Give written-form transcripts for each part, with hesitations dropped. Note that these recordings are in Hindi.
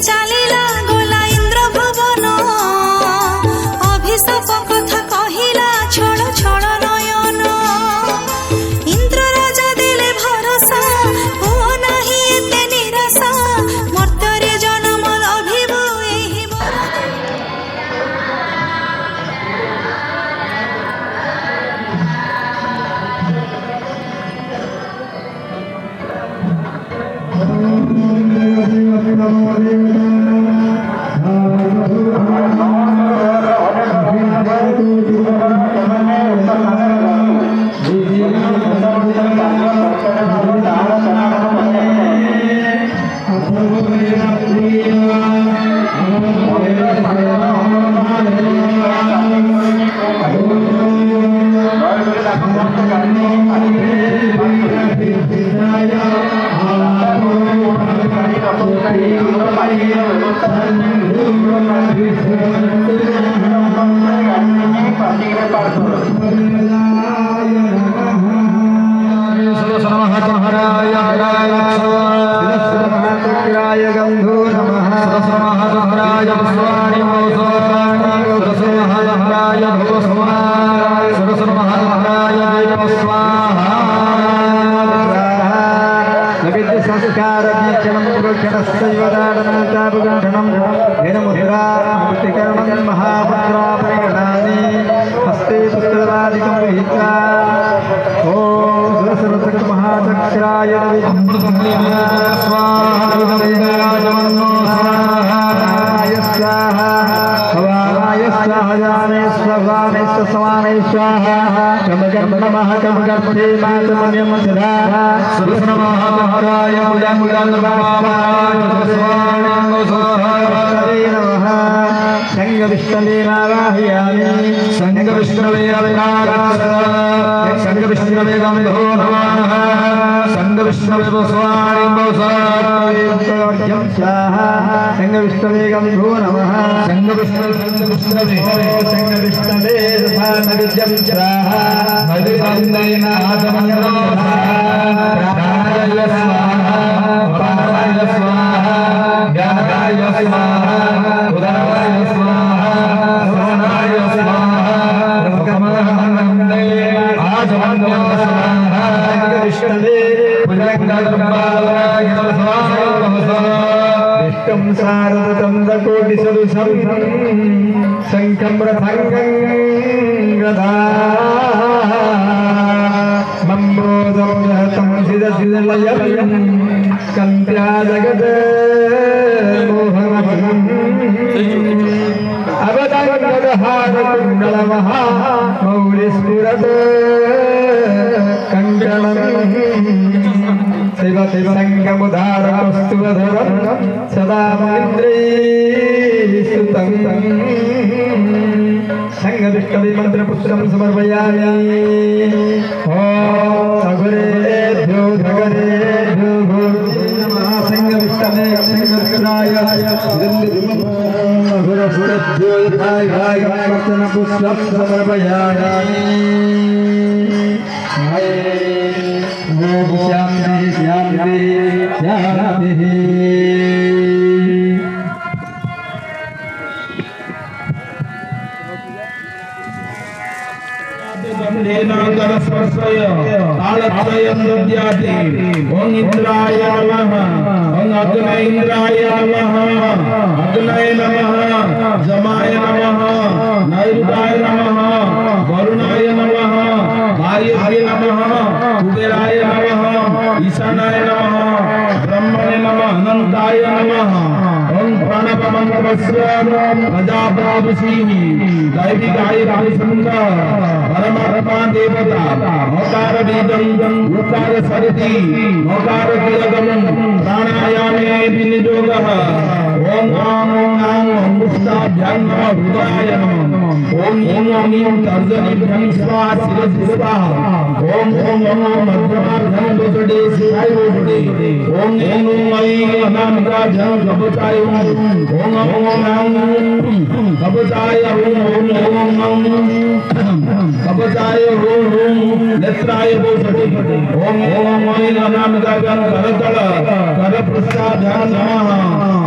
ଚାଲିଲା ଗଲା ଇନ୍ଦ୍ର ଭୁବନ ଅଭିଶାପ କଥା କହିଲା ଛଳ ଛଳ ନୟନ ଇନ୍ଦ୍ର ରାଜା ଦେଲେ ଭରସା ହୁଅ ନାହିଁ ଏତେ ନିରାଶା ମର୍ତ୍ତ୍ୟରେ ଜନ୍ମ ଲଭିବୁ ଏହି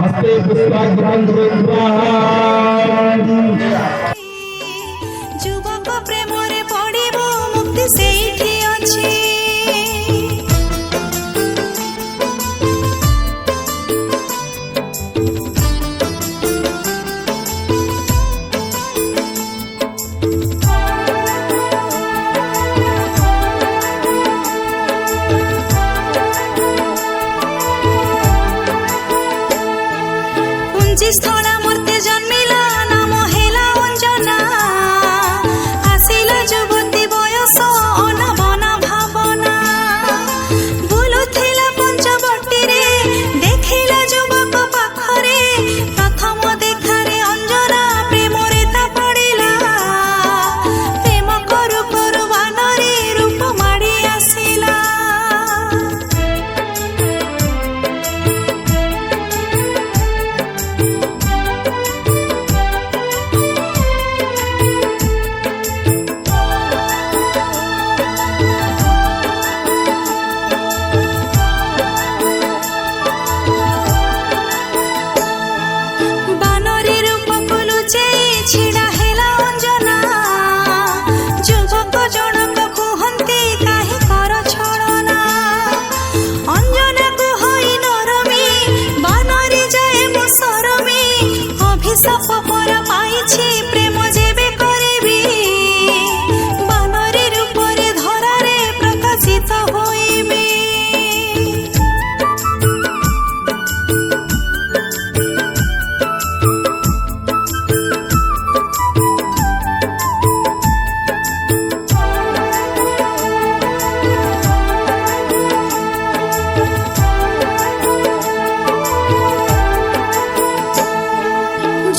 हस्ते पुष्प ଯୁବକ ପ୍ରେମରେ ପଡ଼ିବ ମୁକ୍ତି ସେଇଠି ଅଛି। স্থଳା ମୂର୍ତ୍ତି ଜନ୍ମିଲା ନାମ ହେଲା ଅଞ୍ଜନା। ଆସିଲା ଯୁବତୀ ବୟସ ଅନାବନା ଭାବନା। ବୁଲୁଥିଲା ପଞ୍ଚବଟିରେ ଦେଖିଲା ଯୁବକ ପାଖରେ। ପ୍ରଥମ ଦେଖାରେ ଅଞ୍ଜନା ପ୍ରେମରେ ତା ପଡ଼ିଲା। ପ୍ରେମ କରୁ କରୁ ବାନରେ ରୂପ ମାଡ଼ି ଆସିଲା। ଛିଡ଼ା ହେଲା ଅଞ୍ଜନା। ଯୁବକ ଜଣକ କୁହନ୍ତି କାହିଁ କର ଛଳନା। ଅଞ୍ଜନାକୁ ହୋଇ ନରମୀ ବାନରେ ଯାଏ ମୋ ସରମୀ। ଅଭିଶାପ ପରା ପାଇଛି ପ୍ରେମ ଯେବେ କରିବି। ବାନରେ ରୂପରେ ଧରାରେ ପ୍ରକାଶିତ ହୋଇବି।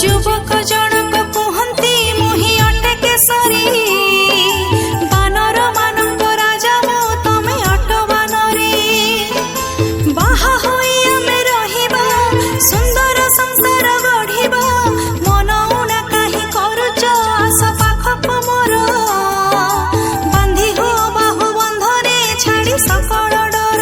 ଯୁବକ ଜଣକ କୁହନ୍ତି ମୁହିଁ ଅଟେ କେଶରୀ। ବାନର ମାନଙ୍କ ରାଜା ମୁଁ ତମେ ଅଟ ବାନରୀ। ବାହା ହୋଇ ଆମେ ରହିବା ସୁନ୍ଦର ସଂସାର ଗଢ଼ିବା। ମନ ଉଣା କାହିଁ କରୁଛ ଆସ ପାଖକୁ ମୋର। ବାନ୍ଧି ହୋ ବାହୁ ବନ୍ଧରେ ଛାଡ଼ି ସକଳ ଡର।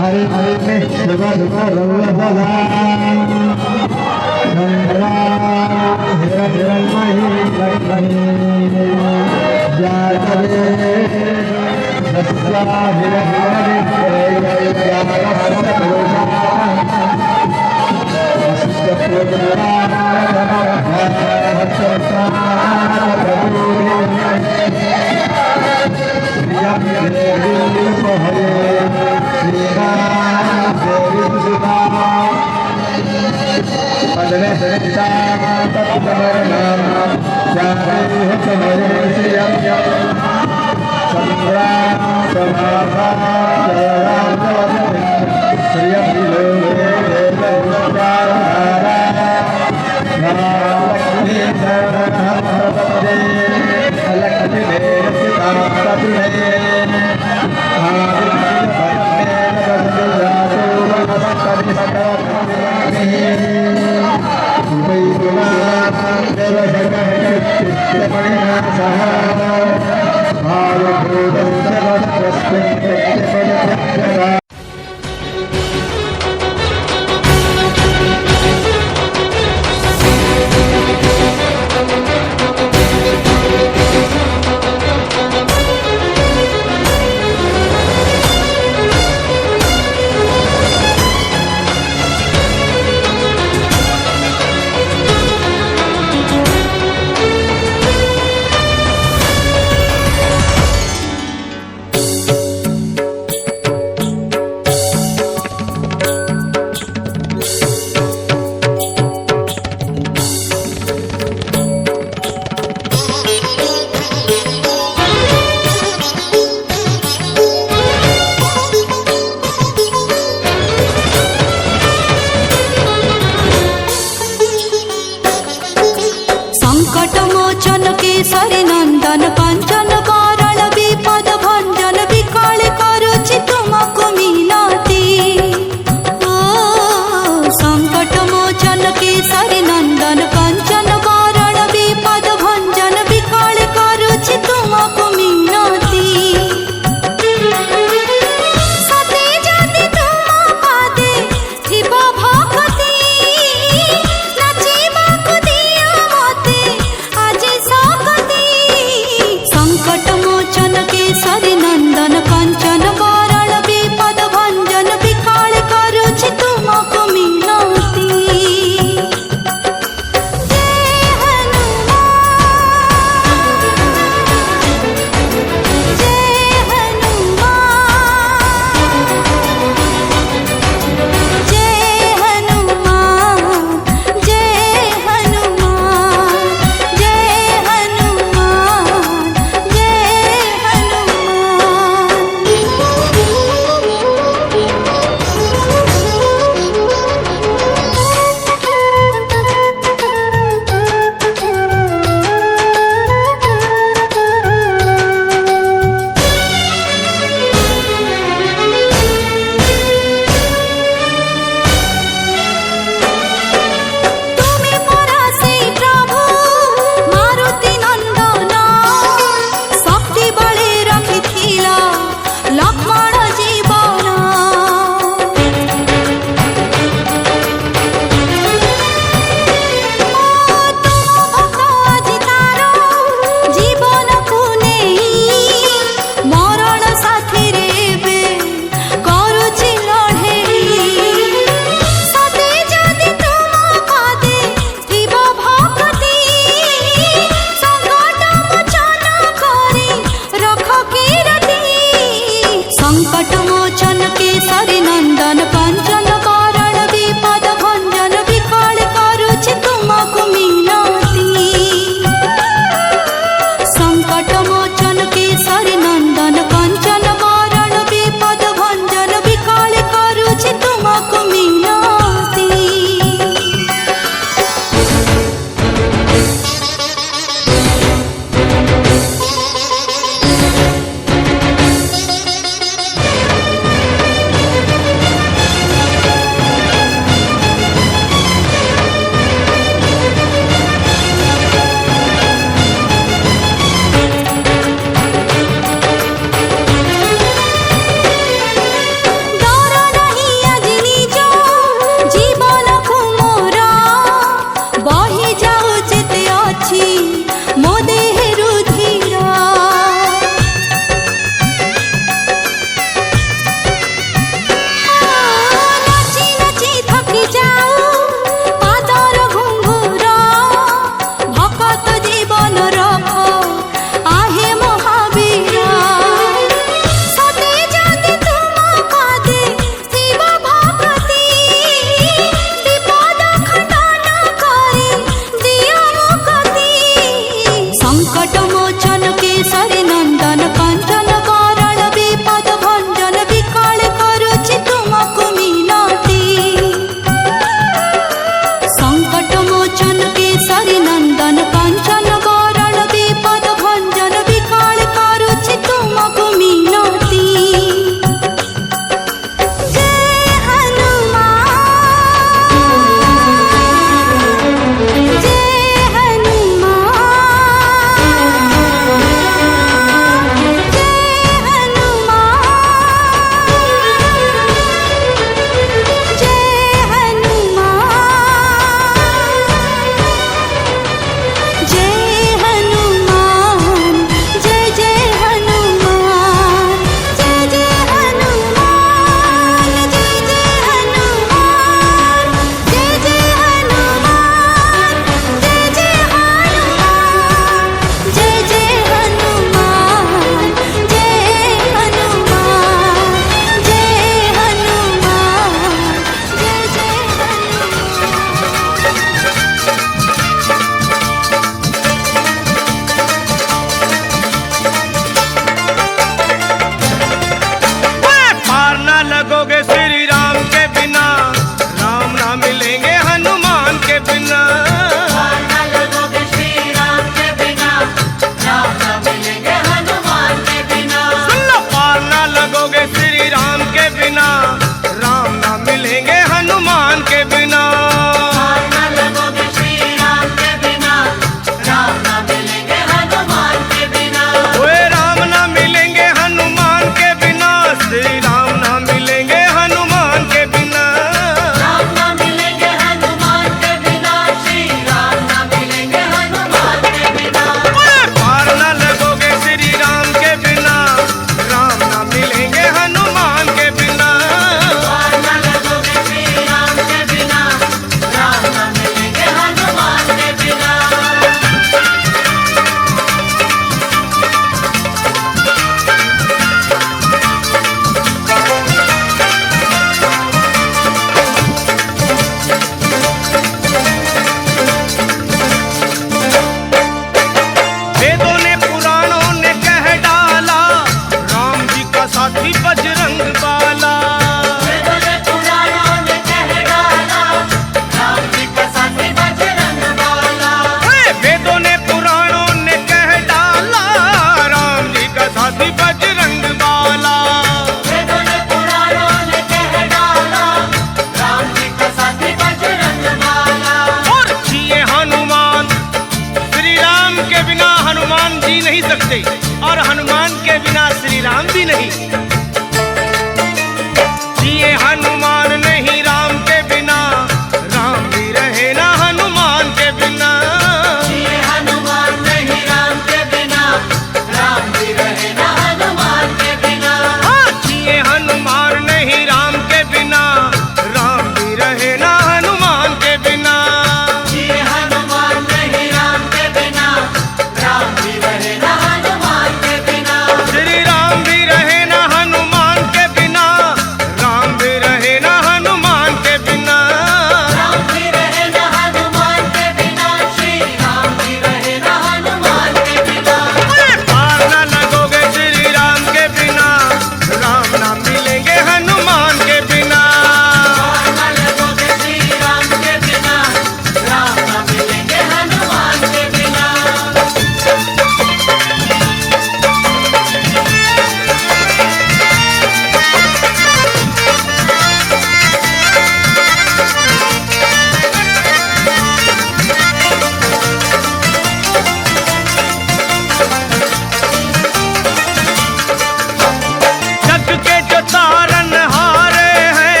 हरे हरे में शिव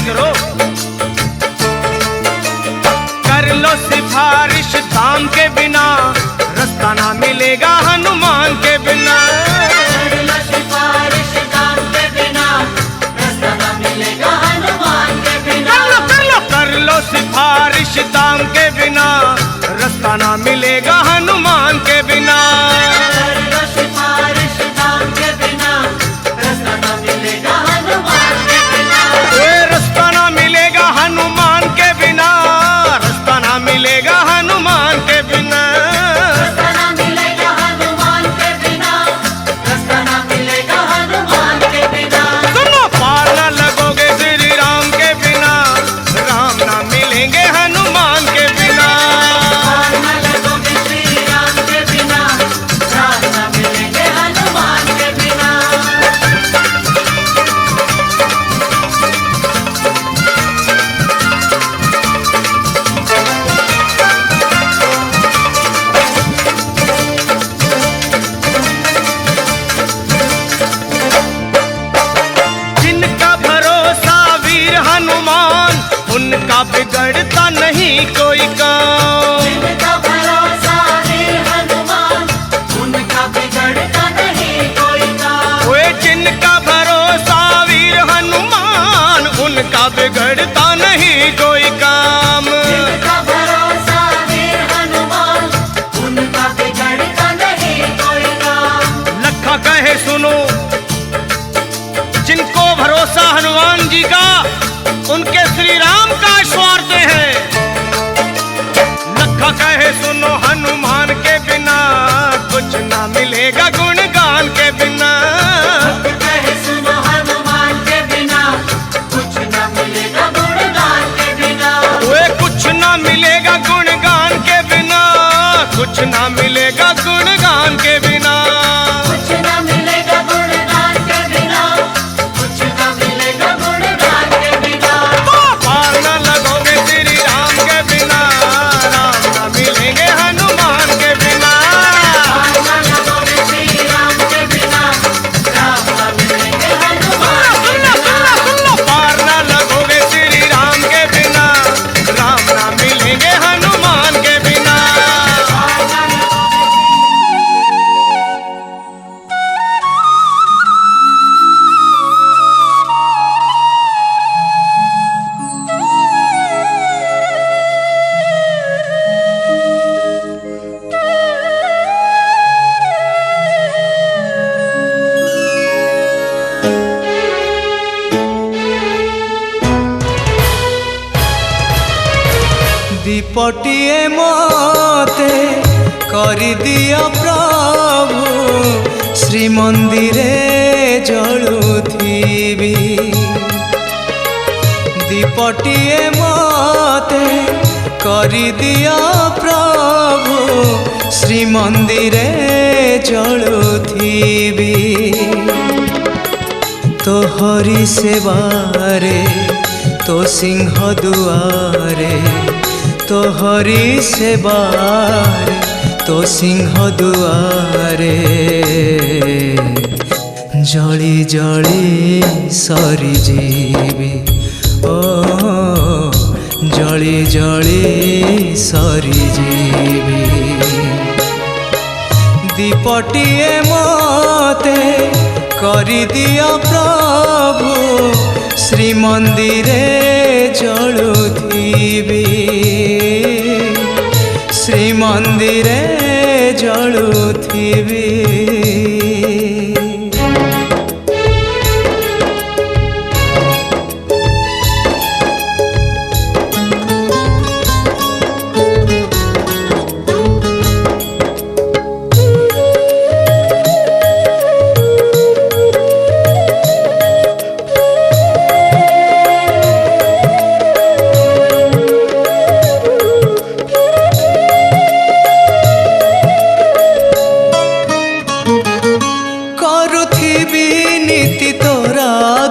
करो। कर लो सिफारिश दाम के बिना, रास्ता ना मिलेगा हनुमान के बिना। कर लो सिफारिश दाम के बिना, रास्ता ना मिलेगा हनुमान के बिना। कर लो सिफारिश दाम के बिना, रास्ता ना मिलेगा हनुमान के बिना। कर लो सिफारिश दाम के बिना, रास्ता ना मिलेगा हनुमान के बिना। रास्ता ना मिलेगा हनुमान के बिना, रास्ता ना मिलेगा हनुमान के बिना। रास्ता ना मिलेगा हनुमान के बिना, रास्ता ना मिलेगा हनुमान के बिना। सुनो, पार ना लगोगे श्री राम के बिना, राम ना मिलेंगे हनुमान के बिना। पार न लगोगे श्री राम के बिना, राम न मिलेंगे हनुमान के बिना। जिनका भरोसा वीर हनुमान, उनका बिगड़ता नहीं कोई काम। जिनका भरोसा वीर हनुमान, उनका बिगड़ता नहीं कोई काम। ओए जिनका भरोसा वीर हनुमान, उनका बिगड़ता नहीं कोई काम। जिनका भरोसा वीर हनुमान, उनका बिगड़ता नहीं कोई काम। लखा कहे सुनो, जिनको भरोसा हनुमान जी का, उनके श्री राम का स्वार्थ है। लखा कहे सुनो, हनुमान के बिना कुछ ना मिलेगा गुणगान के बिना। कहे सुनो हनुमान के बिना, कुछ न मिलेगा गुणगान के बिना। वे कुछ ना मिलेगा गुणगान के बिना, कुछ ना मिलेगा गुणगान के बिना। कुछ न मिलेगा गुणगान के बिना, कुछ न मिलेगा गुणगान के बिना। पार ना लगोगे श्री राम के बिना, राम ना मिलेंगे हनुमान के बिना। पार न लगोगे श्री राम के बिना, राम न मिलेंगे हनुमान के बिना। पार ना लगोगे श्री राम के बिना, राम ना मिलेंगे हनुमान के बिना। दीपटिए मते करिदिया प्रभु, श्रीमंदिरे जलुथिबी। दीपटिए मते करिदिया प्रभु, श्रीमंदिरे जलुथिबी। तोहरी सेवारे तो सिंह दुआरे, तोहरी सेवारे तो सिंह दुआरे। जली जली सरी जीवी, ओ जली जली सरी जीवी। दीपटिए मते करिदिया प्रभु, श्रीमंदिरे जलुथिबी। श्रीमंदिरे जलुथिबी।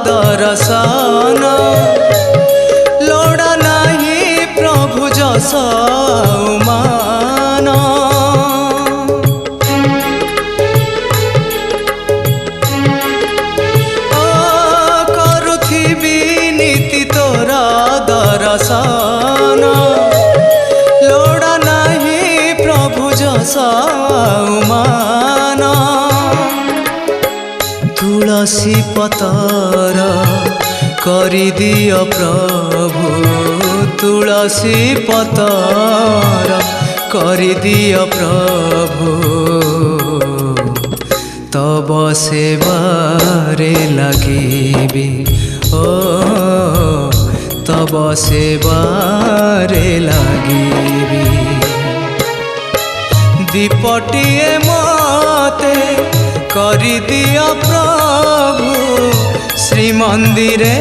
दर्शन लोड़ा नहीं प्रभु जस मान। करुथिबी नीति तोर समान तुलसी पतर करिदियो प्रभु तुलसी पतर करिदियो प्रभु तब सेवारे लगिबी ओ तब सेवारे लगिबी दीपटिए मते करिदियो प्रभु श्रीमंदिरे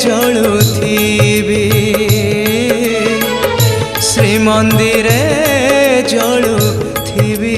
जलुथिबी श्रीमंदिरे जलुथिबी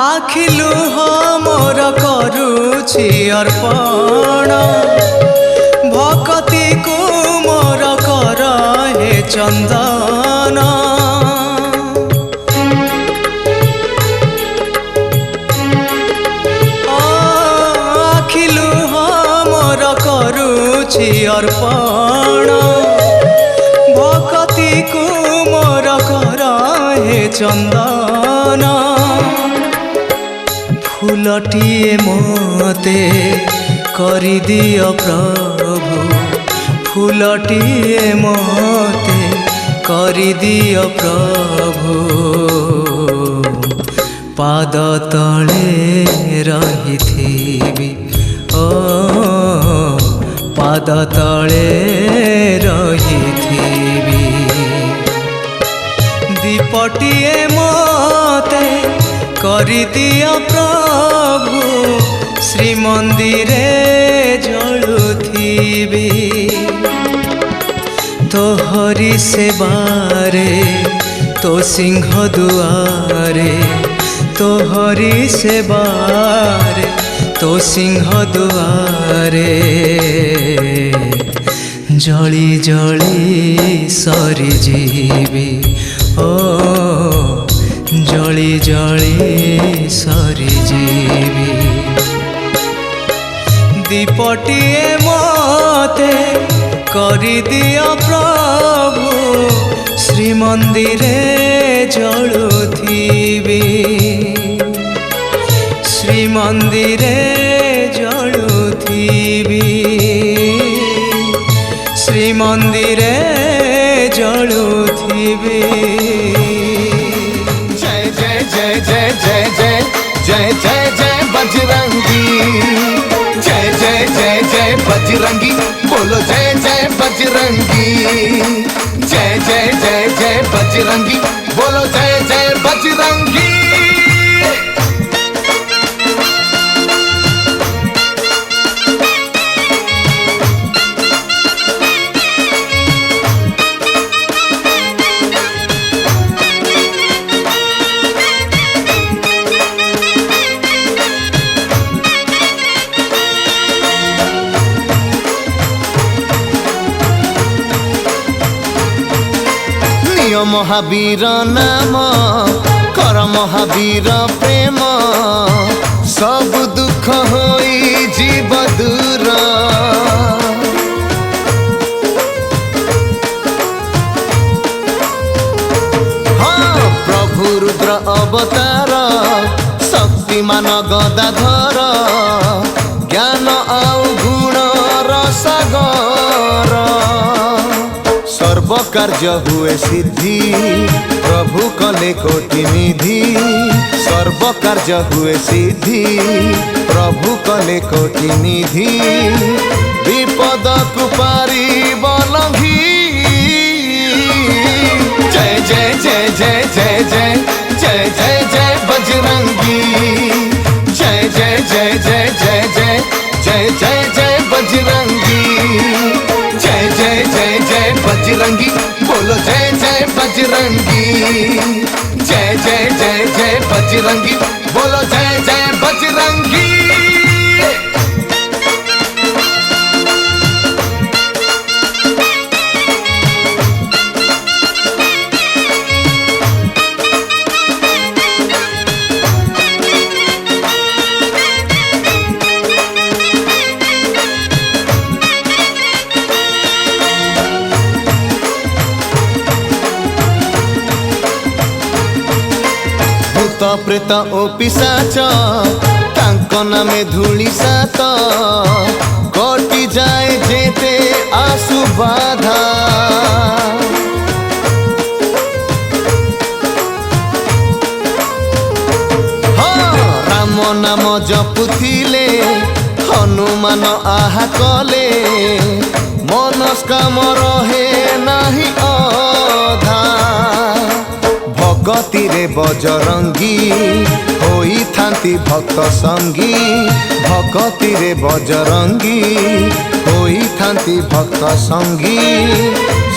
आखिलु मोर करुछि अर्पण भक्ति को मोर कर हे चंदन आखिलु मोर करुछि अर्पण भक्ति को मोर कर हे चंदन फूलटिए मते करिदियो प्रभु फूलटिए मते करिदियो प्रभु पाद तले रहिथिबी ओ पाद तले रहिथिबी दीपटिए मते करिदियो प्रभु श्रीमंदिरे जलुथिबी तोहरी सेवारे तो सिंह दुआरे तोहरी सेवारे तो सिंह दुआरे जली जली सरी जीवी ओ जली जली सरी जीवी दीपटिए मते करिदियो प्रभु श्रीमंदिरे जलुथिबी श्रीमंदिरे जलुथिबी श्रीमंदिरे जलुथिबी जय जय जय जय जय जय जय जय जय बजरंगी जय जय जय जय बजरंगी बोलो जय जय बजरंगी जय जय जय जय बजरंगी बोलो जय जय बजरंगी महावीर नाम कर महावीर प्रेम सब दुख होई जीव दूर हाँ प्रभु रुद्र अवतार शक्तिमान गदाधर ज्ञान आउ गुण रसगर सर्व कार्य हुए सिद्धि प्रभु कले कोटि निधि सर्व कार्य हुए सिद्धि प्रभु कले कोटि निधि विपद कुपारी बलंघी जय जय जय जय जय जय जय जय जय बजरंगी जय जय जय जय जय जय जय जय जय बजरंगी जय जय जय जय बजरंगी बोलो जय जय बजरंगी बजरंगी। जय जय जय जय बजरंगी, बोलो जय जय बजरंगी। भूत प्रेत ओ पिशाच तांको नामे धूली सात, कटि जाए जेते आसु बाधा। हाँ, राम नाम जपुथिले हनुमान आहा कले, मनस्काम रहे नाही अधा। भगति रे बजरंगी होई थांती भक्त संगी, भगति रे बजरंगी होई थांती भक्त संगी।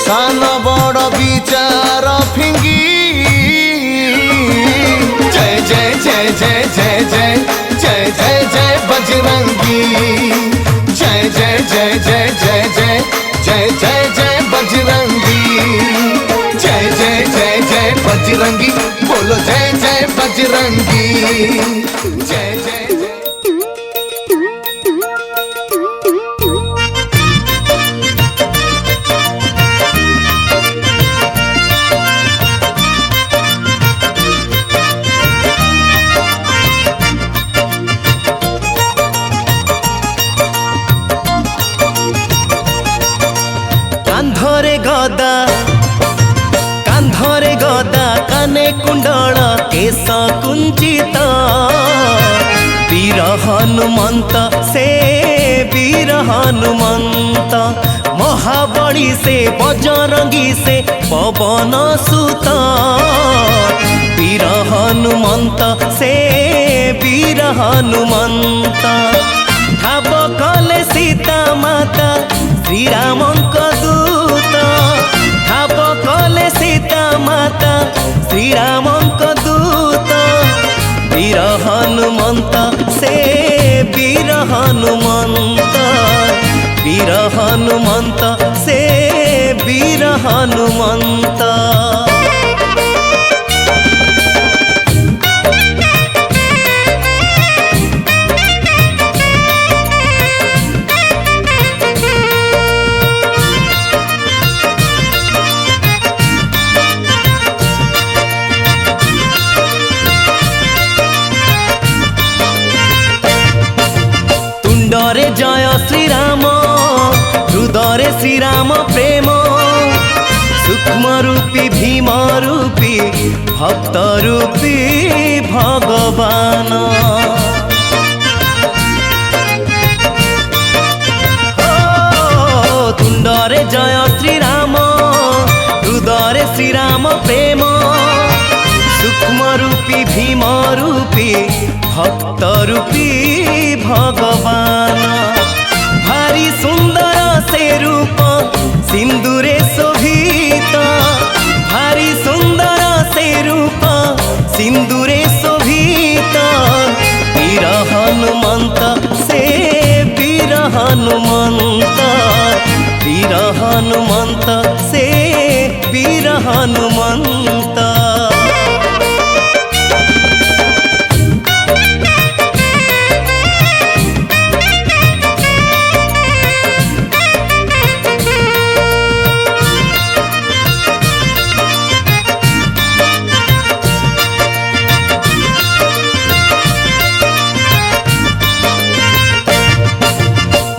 सान बड़ विचार फिंगी, जय जय जय जय जय जय जय जय जय बजरंगी। जय जय जय जय जय जय जय जय जय बजरंगी। जय जय जय जय बजरंगी, बोलो जय जय बजरंगी। जय जय जय। कांधरे गदा, कांधरे गदा, काने कुंडल, केश कुंचित, वीर हनुमंत से वीर हनुमंत। महाबली से बजरंगी से पवन सुत, वीर हनुमंत से वीर हनुमंत। ठाब कले सीता माता श्री रामंक दूत, ठाब कले सीता माता श्री रामंक दूत। वीर हनुमंत से वीर हनुमंत, वीर हनुमंत से वीर हनुमंत। तुंडरे जय श्रीराम, हृदय श्रीराम प्रेम। सूक्ष्म रूपी भीम रूपी भक्त रूपी भगवान। तुंडरे जय श्रीराम, हृदय श्रीराम प्रेम। सूक्ष्म रूपी भीम रूपी भक्त रूपी भगवान। भारी सुंदर से रूप सिंदूरे शोभित, भारी सुंदर से रूप सिंदूरे शोभित। वीर हनुमंत से वीर हनुमंत, वीर हनुमंत से वीर हनुमंत।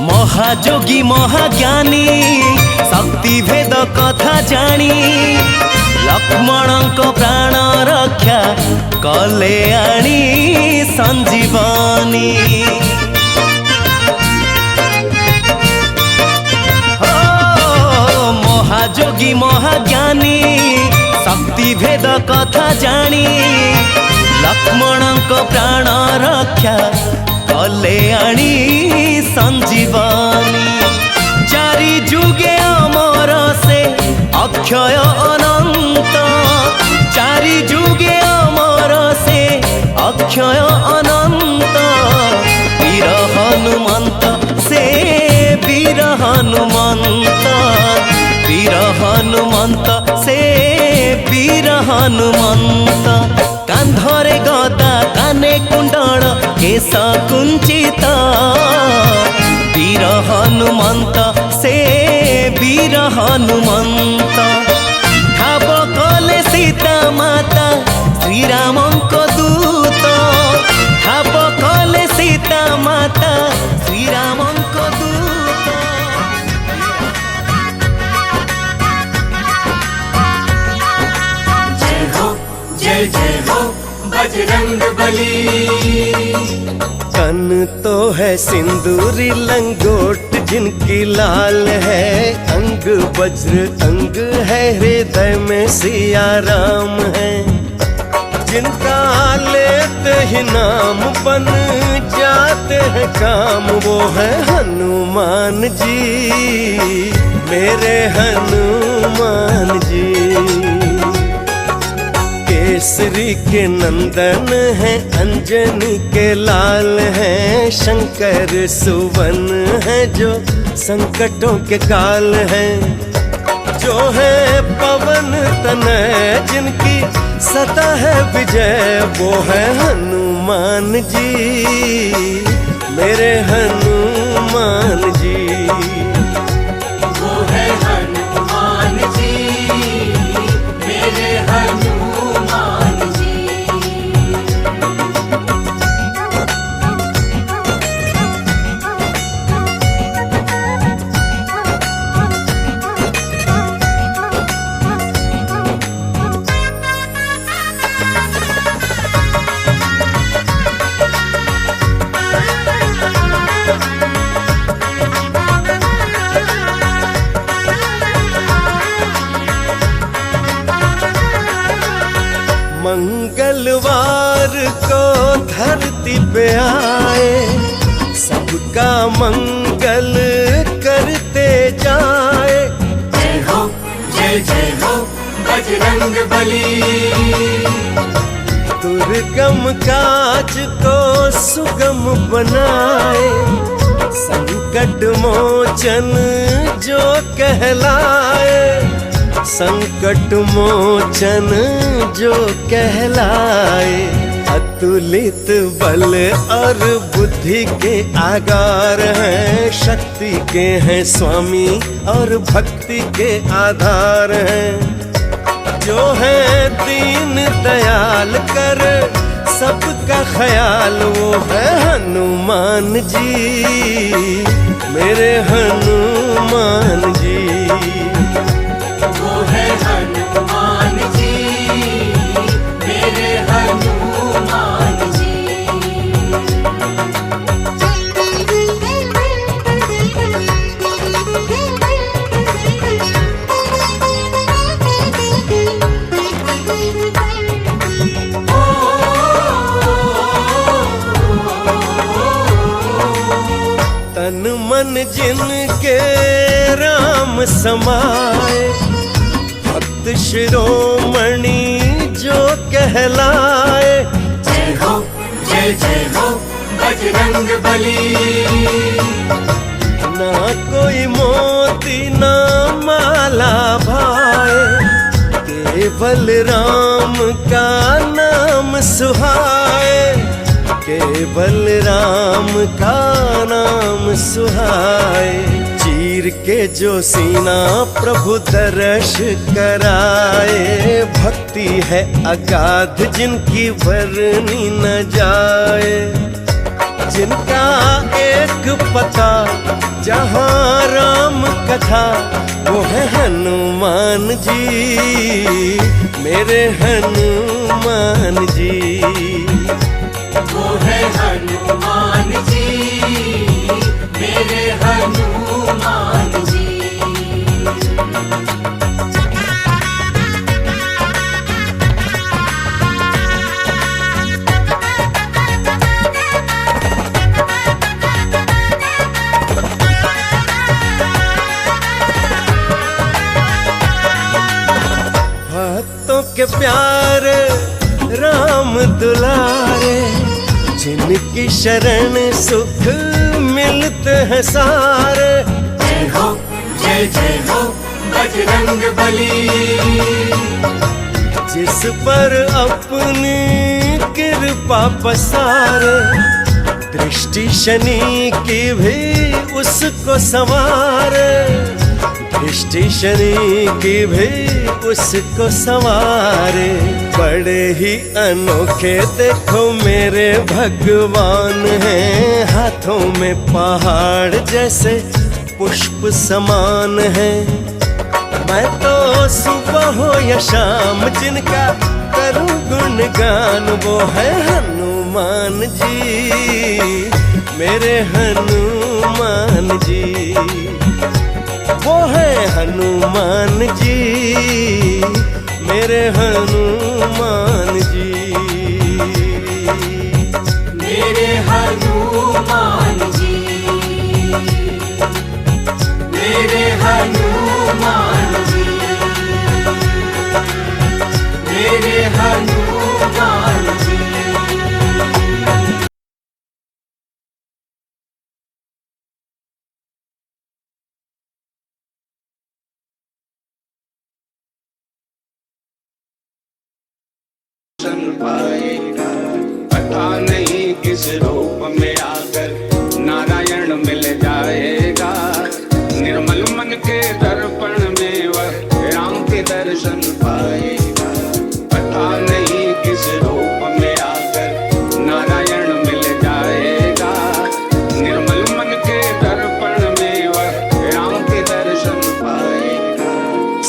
महाजोगी महाज्ञानी शक्ति भेद कथा जानी, लक्ष्मण प्राण रक्षा कले आनी संजीवनी। महाजोगी महाज्ञानी शक्ति भेद कथा जानी, लक्ष्मण प्राण रक्षा कले आनी संजीवनी। चारि जुगे अमर से अक्षय अनंत, चारि जुगे अमर से अक्षय अनंत वीर हनुमंत से वीर हनुमंत वीर हनुमंत से वीर हनुमंत कांधरे गदा काने कुंडल केश कुंचित वीर हनुमंत से वीर हनुमंत ठाब कले सीता माता श्रीरामंक दूत ठाब कले सीता माता श्रीरामंक दूत। जय हो जय जय हो बजरंग बली। तन तो है सिंदूरी लंगोट जिनकी लाल है अंग वज्र अंग है हृदय में सिया राम है जिनका लेते ही नाम बन जाते हैं काम वो है हनुमान जी मेरे हनुमान जी। केसरी के नंदन है अंजनी के लाल है शंकर सुवन है जो संकटों के काल है जो है पवन तनय जिनकी सता है विजय वो है हनुमान जी मेरे हनुमान जी। वो है हनुमान जी मेरे हनुमान जी। मंगलवार को धरती पे आए सबका मंगल करते जाए। जय हो बजरंग बली। दुर्गम काज को सुगम बनाए संकट मोचन जो कहलाए संकट मोचन जो कहलाए। अतुलित बल और बुद्धि के आगार हैं शक्ति के हैं स्वामी और भक्ति के आधार हैं जो है दीन दयाल कर सबका ख्याल वो है हनुमान जी मेरे हनुमान जी। वो है हनुमान जी मेरे हनुमान जी। तन मन जिनके राम समाए भक्त शिरोमणि जो कहलाए। जय हो बजरंग बली। ना कोई मोती ना माला भाए केवल राम का नाम सुहाए केवल राम का नाम सुहाए। चीर के जो सीना प्रभु दर्श कराए भक्ति है अगाध जिनकी वर्णी न जाए। जिनका एक पता जहाँ राम कथा वो है हनुमान जी मेरे हनुमान जी। वो है हनुमान जी मेरे हनुमान जी। भक्तों के प्यारे राम दुलारे, जिनकी शरण सुख मिलते हैं सारे। जय हो बजरंग बली, जिस पर अपनी कृपा पसारे, दृष्टि शनि की भी उसको संवारे, दृष्टि शनि की भी उसको संवारे। बड़े ही अनोखे देखो मेरे भगवान हैं, हाथों में पहाड़ जैसे पुष्प समान है। मैं तो सुबह हो या शाम जिनका करूं गुणगान, वो है हनुमान जी, मेरे हनुमान जी, वो है हनुमान जी, मेरे हनुमान जी, मेरे हनुमान जी, मेरे हनुमान जी, मेरे हनुमान जी। पाएगा पता नहीं किस रूप में आकर नारायण मिल जाएगा। निर्मल मन के दर्पण में वह राम के दर्शन पाएगा। पता नहीं किस रूप में आकर नारायण मिल जाएगा। निर्मल मन के दर्पण में वह राम के दर्शन पाएगा।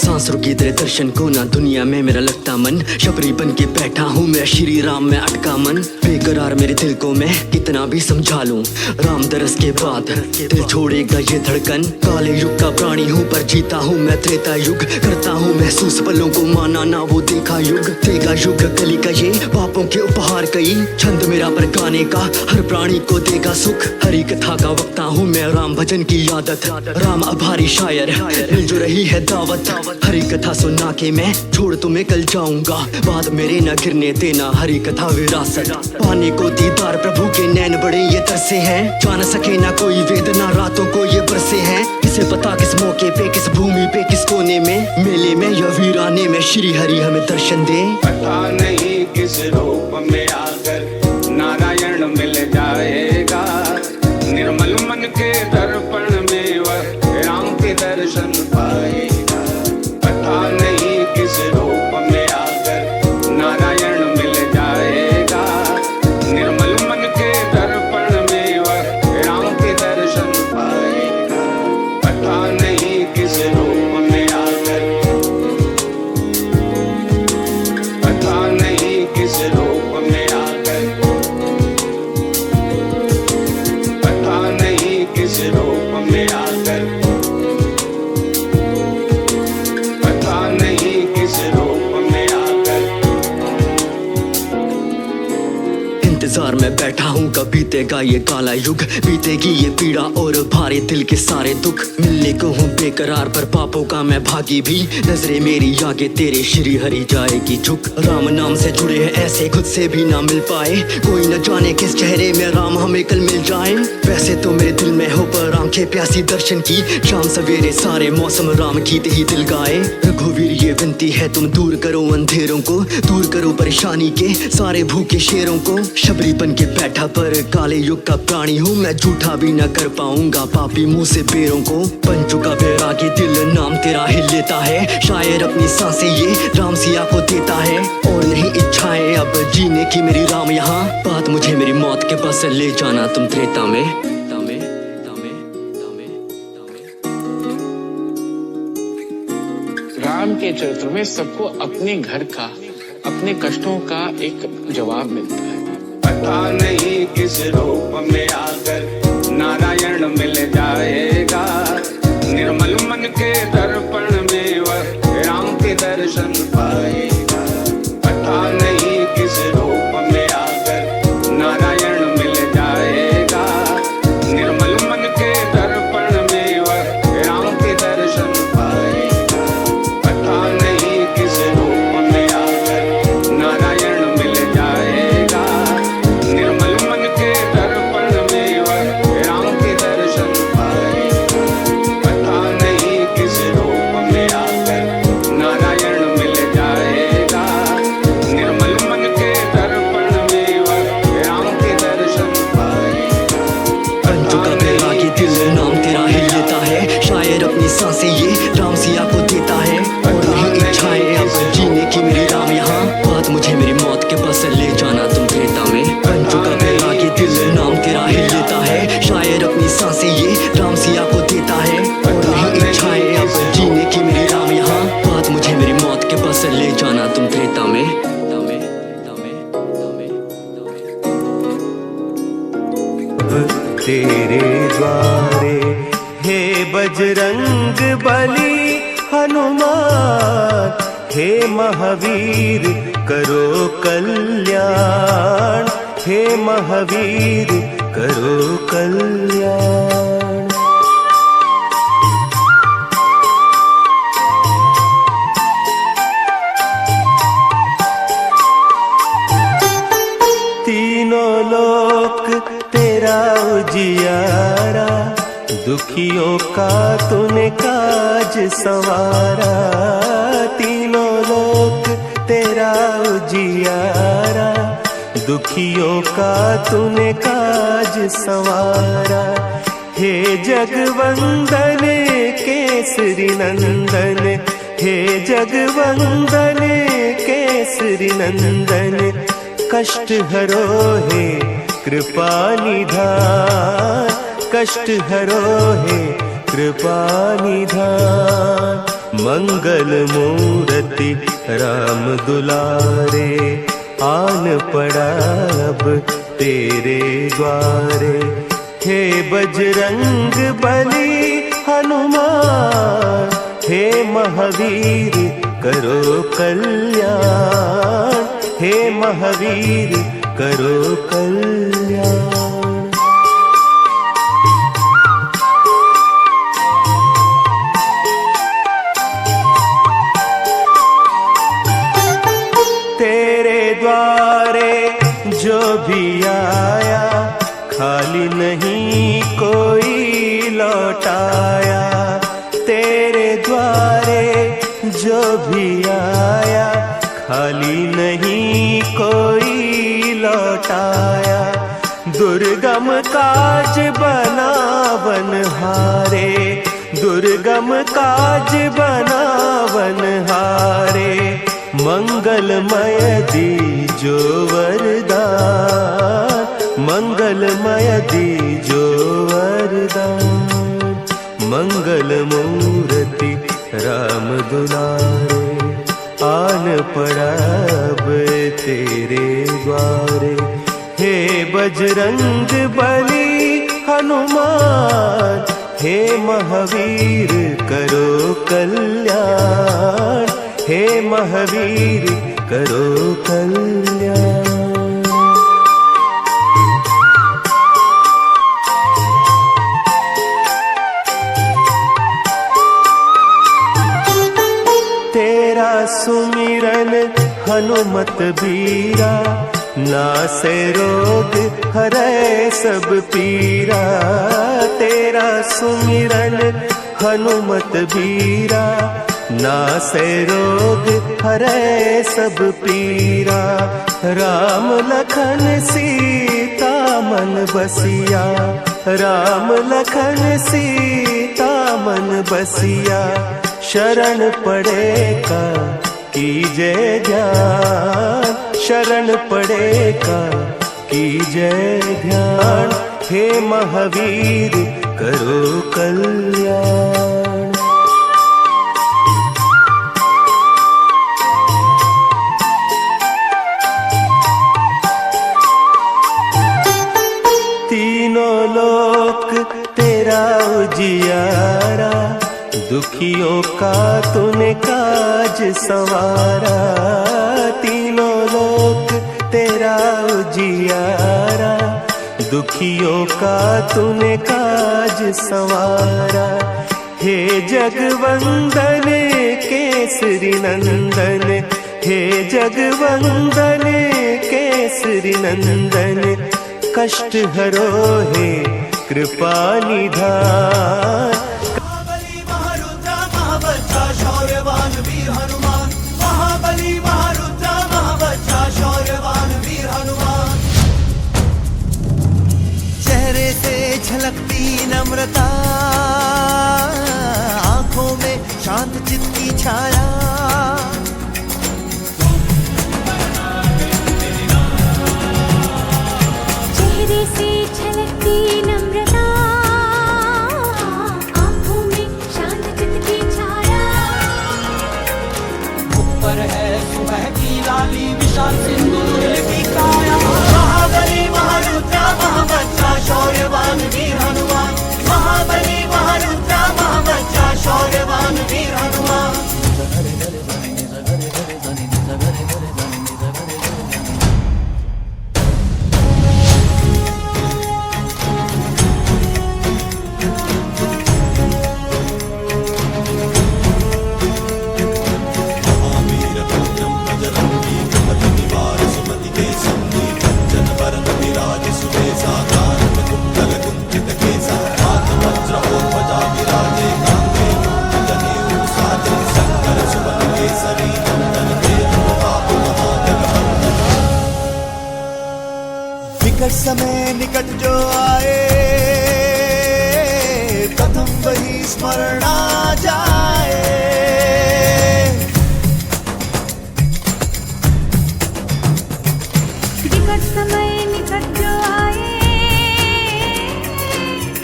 सांसों की तेरे दर्शन को ना दुनिया में मेरा लगता मन, शबरी बन के बैठा हूँ मैं श्री राम में अटका मन। बेकरार मेरे दिल को मैं कितना भी समझा लूं, राम दरस के बाद दिल छोड़ेगा ये धड़कन। काले युग का प्राणी हूँ पर जीता हूँ मैं त्रेता युग, करता हूँ महसूस पलों को माना ना वो देखा युग। देगा युग कली का ये पापों के उपहार कई, छंद मेरा पर गाने का हर प्राणी को देगा सुख। हरी कथा का वक्ता हूँ मैं, राम भजन की आदत, राम आभारी शायर मिल जो रही है दावत। हरी कथा सुना के मैं छोड़ तुम्हें कल जाऊंगा, बाद मेरे न गिरने देना हरी कथा विरासत। पाने को दीदार प्रभु के नैन बड़े ये तरसे हैं, जान सके ना कोई वेदना रातों को ये बरसे हैं। किसे पता किस मौके पे किस भूमि पे किस कोने में, मेले में या वीराने में श्री हरि हमें दर्शन दे। पता नहीं किस रूप में आकर नारायण मिल जाएगा। निर्मल मन के दर्पण में वह राम के दर्शन पाएगा। पता नहीं किस रूप में आकर नारायण मिल जाएगा। निर्मल मन के दर्पण में वह राम के दर्शन पाएगा। पता नहीं किस रूप में आकर, पता नहीं किस रूप में आकर, पता नहीं किस रूप में आकर, पता नहीं किस रूप में आकर। इंतजार में बैठा हूँ कब बीतेगा ये काला युग, बीतेगी ये पीड़ा और भारे दिल के सारे दुख। मिलने को हूँ बेकरार पर पापों का मैं भागी भी, नजरे मेरी आगे तेरे श्री हरि जाएगी झुक। राम नाम से जुड़े हैं ऐसे खुद से भी ना मिल पाए, कोई न जाने किस चेहरे में राम हमें कल मिल जाए। वैसे तो मेरे दिल में हो पर आंखें प्यासी दर्शन की, शाम सवेरे सारे मौसम राम गीत ही दिल गाए। रघुवीर ये विनती है तुम दूर करो अंधेरों को, दूर करो परेशानी के सारे भूखे शेरों को। शबरी बन के बैठा पर काले युग का प्राणी हूँ मैं, झूठा भी न कर पाऊंगा पापी मुंह से बेरों को। बन चुका बैरागी दिल नाम तेरा ही लेता है, शायर अपनी सांसें ये राम सिया को देता है। और नहीं इच्छाएं अब जीने की मेरी राम यहाँ, बात मुझे मेरी मौत के बस ले जाना तुम त्रेता में। राम के चरित्र में सबको अपने घर का, अपने कष्टों का एक जवाब मिलता है। पता नहीं किस रूप में आकर नारायण मिल जाएगा। निर्मल मन के दर्पण में वह राम के दर्शन पाएगा। पता नहीं किस रूप में आकर नारायण मिल जाएगा। निर्मल मन के दर्पण में वह राम के दर्शन पाएगा। पता नहीं किस रूप में तेरे द्वारे। हे बजरंग बली हनुमान, हे महावीर करो कल्याण, हे महावीर करो कल्याण। तीनों लोक तेरा उजियारा, दुखियों का तूने काज संवारा। तीनों लोक तेरा उजियारा, दुखियों का तूने काज संवारा। हे जगवंदन केसरी नंदन, हे जगवंदन केसरी नंदन, कष्ट हरो हे कृपा निधान, कष्ट हरो हे कृपा निधान। मंगल मूर्ति राम दुलारे, आन पड़ा अब तेरे द्वारे। हे बजरंग बली हनुमान, हे महावीर करो कल्याण, हे महावीर करो कल्याण। तेरे द्वारे जो भी आया, खाली नहीं कोई लौटाया। तेरे द्वारे जो भी आया, खाली नहीं कोई लौटाया। दुर्गम काज बनावन हारे, दुर्गम काज बनावन हारे। मंगलमय दीजो वरदान, मंगलमय दीजो वरदान। मंगल मूर्ति राम दुलारे, आन पड़ा अब तेरे द्वारे। हे बजरंग बली हनुमान, हे महावीर करो कल्याण, हे महावीर करो कल्याण। तेरा सुमिरन हनुमत बीरा, नासे रोग हरै सब पीरा। तेरा सुमिरन हनुमत बीरा, नासे रोग हरै सब पीरा। राम लखन सीता मन बसिया, राम लखन सीता मन बसिया। शरण पड़ेगा कीजय ध्यान, शरण पड़ेगा कीजय ध्यान। हे महावीर करो कल्याण। तीनों लोक तेरा उजियारा, दुखियों का तूने काज संवारा। तीनों लोक तेरा उजियारा, दुखियों का तूने काज संवारा। हे जगवंदन केसरी नंदन, हे जगवंदन केसरी नंदन, कष्ट हरो हे कृपा निधान। शौर्यवान वीर हनुमान, महाबली महारुद्र महाबच्चा शौर्यवान वीर हनुमान। चेहरे से झलकती नम्रता, आंखों में शांत चित्त की छाया। चेहरे से झलकती नम्रता, आंखों में शांत चित्त की छाया। ऊपर है सुबह की लाली, विशाल सिंदूर की काया। महाबली महारुद्र महाबच्चा शौर्यवान वीर हनुमान, महाबली महारुद्रा महाबच्चा शौर्यवान वीर हनुमान। निकट समय निकट जो आए, प्रथम वही स्मरण आ जाए। विकट समय निकट जो आए,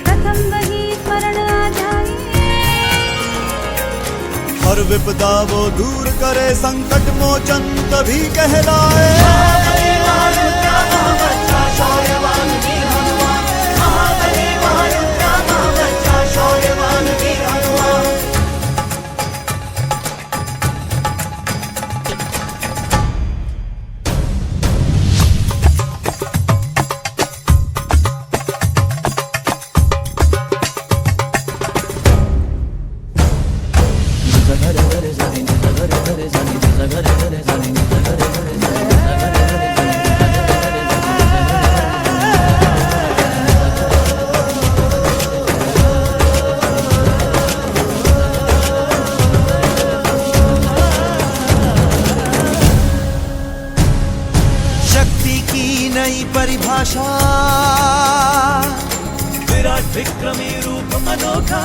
प्रथम वही स्मरण आ जाए। हर विपदा वो दूर करे, संकट मोचन तभी कहलाए। शौर्यवान वीर हनुमान, महाबली महारुद्रा महाबच्चा शौर्यवान वीर हनुमान। नई परिभाषा, विराट विक्रमी रूप अनोखा।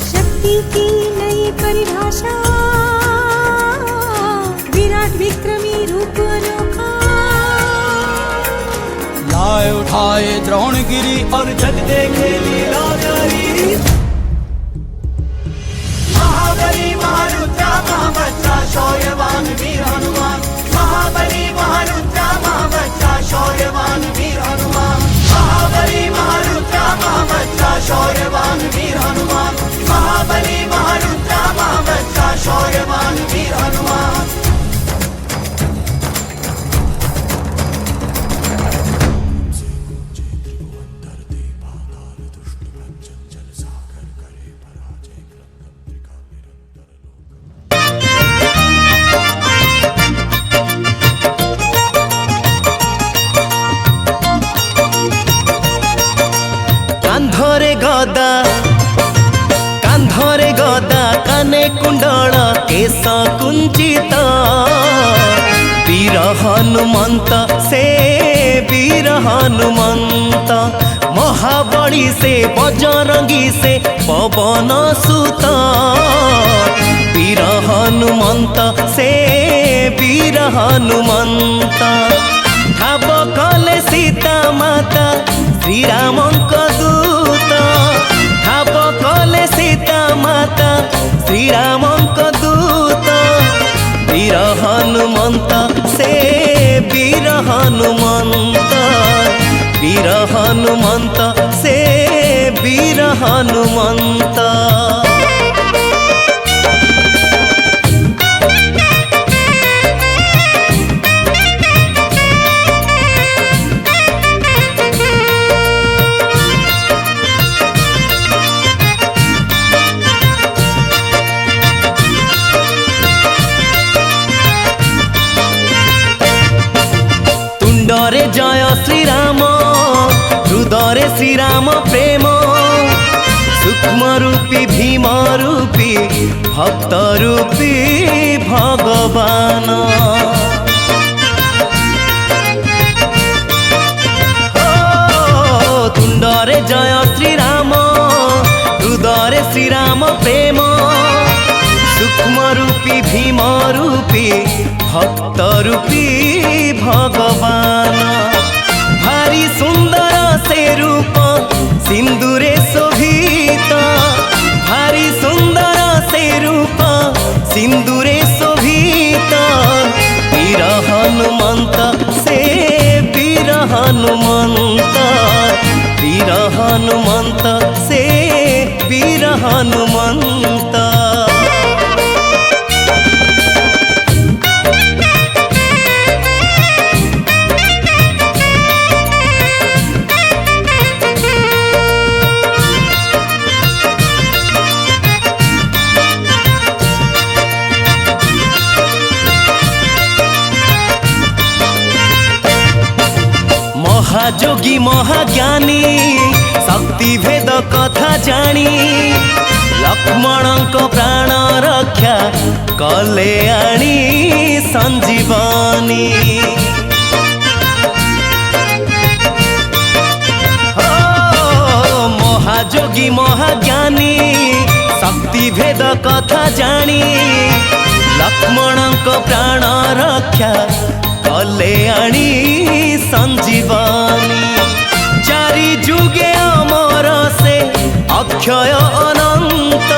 शक्ति की नई परिभाषा, विराट विक्रमी रूप अनोखा। लाए उठाए द्रोणगिरी और जग देखे लीला न्यारी। महाबली महारुद्रा महाबच्चा शौर्यवान वीर हनुमान, महाबली महारुद्रा महाबच्चा शौर्यवान वीर हनुमान, महाबली महारुद्रा महाबच्चा शौर्यवान वीर हनुमान, महाबली महारुद्रा महाबच्चा शौर्यवान वीर हनुमान। कांधरे गदा काने कुंडल केश कुंचित, वीर हनुमंत से वीर हनुमंत। महाबली से बजरंगी से पवन सुत, वीर हनुमंत से वीर हनुमंत। ठाब कले सीता माता श्रीरामंक दूत, ठाब कले सीता माता श्रीरामंक दूत। वीर हनुमंत से वीर हनुमंत, वीर हनुमंत से वीर हनुमंत। तुंडरे जय श्रीराम, हृदय श्रीराम प्रेम। सूक्ष्म रूपी भीम रूपी भक्त रूपी भगवान। तुंडरे जय श्रीराम, हृदय श्रीराम प्रेम। सूक्ष्म रूपी भीम रूपी भक्त रूपी भगवान। भारी सुंदर से रूप सिंदूरे शोभित, भारी सुंदर से रूप सिंदूरे शोभित। हनुमंत से वीर हनुमंत। महाजोगी महाज्ञानी शक्ति भेद कथा जानी लक्ष्मण प्राण रक्षा कले आनी संजीवनी। महाजोगी महाज्ञानी शक्ति भेद कथा जानी लक्ष्मण प्राण रक्षा कले आनी संजीवनी। चारि जुगे अमर से अक्षय अनंत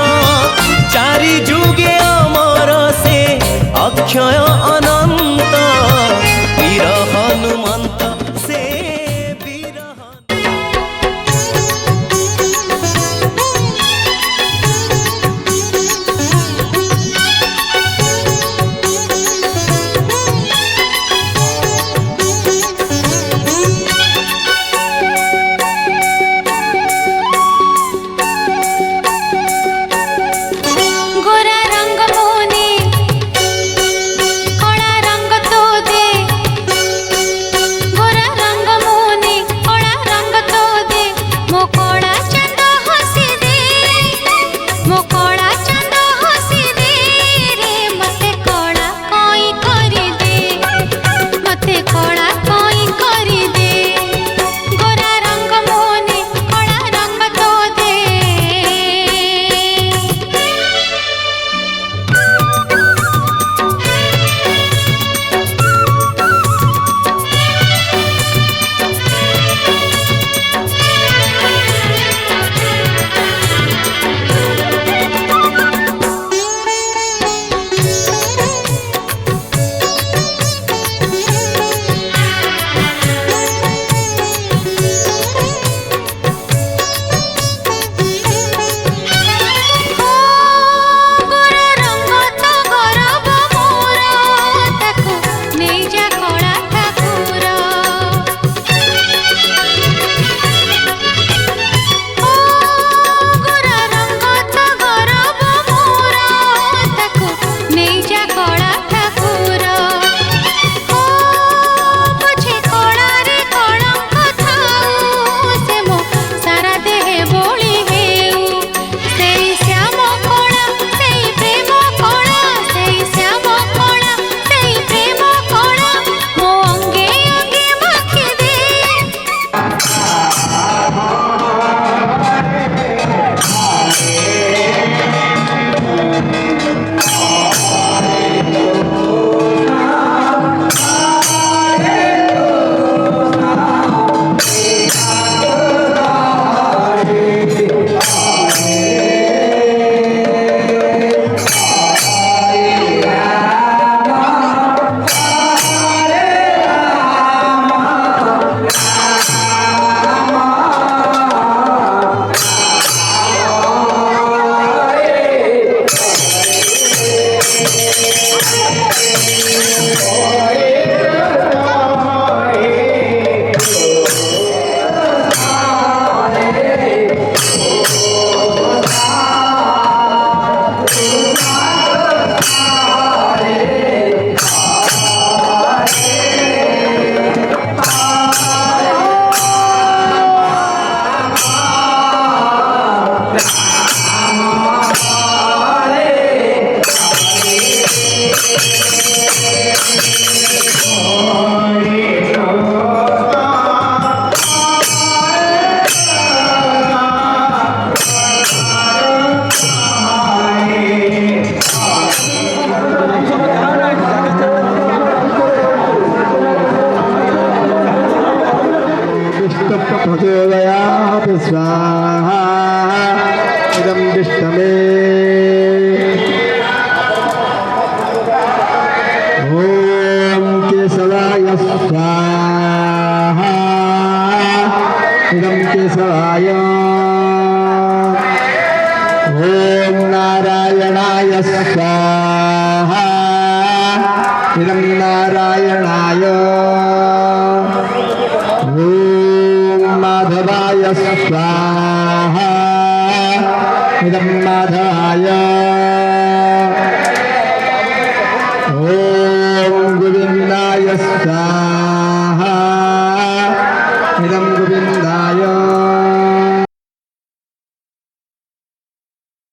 चारि जुगे अमर से अक्षय अनंत वीर हनुमंत से वीर गोरा रंग मोने कला रंग तो दे, गोरा रंग मोने कला रंग तो दे, मो कला चंद हसी दे, मो कला चंद हसी दे रे मते कला कोई करी दे, मते कला कोई करी दे। गोरा रंग मोने कला रंग तो दे। गोरा रंग तो गरब मोर ताकू नहीं जा कला ठाकुर। गोरा रंग तो गरब मोर ताकू नहीं जा कला ठाकुर। पछे कला रे कलंक थाऊ से मो सारा देह बोली हेऊ सेई श्याम कला सेई प्रेम कला सेई श्याम कला सेई प्रेम कला मो अंगे अंगे माखी दे। भगवयात् स्वाहा इदं दिष्टमे ॐ केशवाय स्वाहा इदं केशवाय ॐ नारायणाय स्वाहा इदं नारायणाय ॐ माधवाय स्वाहा इदं माधवाय ॐ गोविन्दाय स्वाहा